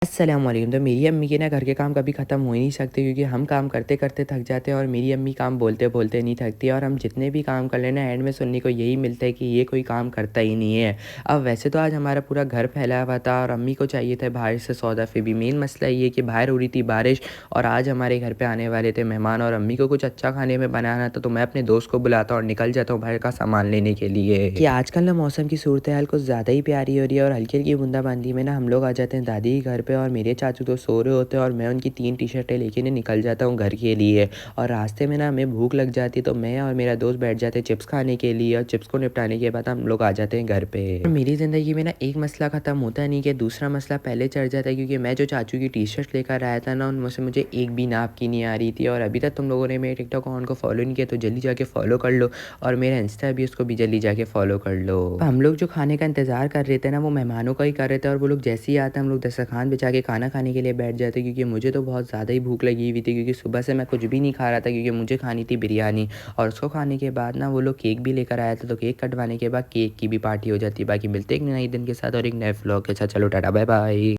अस्सलाम वालेकुम। तो मेरी अम्मी के ना घर के काम कभी ख़त्म हो ही नहीं सकते क्योंकि हम काम करते करते थक जाते हैं और मेरी अम्मी काम बोलते बोलते नहीं थकती और हम जितने भी काम कर लेना एंड में सुनने को यही मिलता है कि ये कोई काम करता ही नहीं है। अब वैसे तो आज हमारा पूरा घर फैला हुआ था और अम्मी को चाहिए था बाहर से सौदा, फिर भी मेन मसला ये कि बाहर हो रही थी बारिश और आज हमारे घर पे आने वाले थे मेहमान और अम्मी को कुछ अच्छा खाने में बनाना था, तो मैं अपने दोस्त को बुलाता और निकल जाता हूँ बाहर का सामान लेने के लिए। कि आजकल ना मौसम की सूरत हाल कुछ ज़्यादा ही प्यारी हो रही है और हल्की हल्की बूंदाबांदी में ना हम लोग आ जाते हैं दादी के घर पे और मेरे चाचू तो सो रहे होते हैं और मैं उनकी 3 टी-शर्टें लेके ना निकल जाता हूँ घर के लिए। और रास्ते में ना हमें भूख लग जाती है तो मैं और मेरा दोस्त बैठ जाते हैं चिप्स खाने के लिए और चिप्स को निपटाने के बाद हम लोग आ जाते हैं घर पे। और मेरी ज़िंदगी में ना एक मसला ख़त्म होता नहीं कि दूसरा मसला पहले चढ़ जाता है क्योंकि मैं जो चाचू की टी-शर्ट लेकर आया था ना उनमें से मुझे एक भी नाप की नहीं आ रही थी और अभी तक तुम लोगों ने मेरे टिकटॉक अकाउंट को फॉलो नहीं किया तो जल्दी जाके फॉलो कर लो और मेरा इंस्टा भी उसको भी जल्दी जाके फॉलो कर लो। हम लोग जो खाने का इंतज़ार कर रहे थे ना वो मेहमानों का ही कर रहे थे और वो लोग जैसे ही आते हम लोग दस्तरखान बिछा के खाना खाने के लिए बैठ जाते क्योंकि मुझे तो बहुत ज़्यादा ही भूख लगी हुई थी क्योंकि सुबह से मैं कुछ भी नहीं खा रहा था क्योंकि मुझे खानी थी बिरयानी। और उसको खाने के बाद ना वो लोग केक भी लेकर आया था तो केक कटवाने के बाद केक की भी पार्टी हो जाती है। बाकी मिलते हैं एक नए दिन के साथ और एक नए व्लॉग के साथ। चलो टाटा बाय बाय।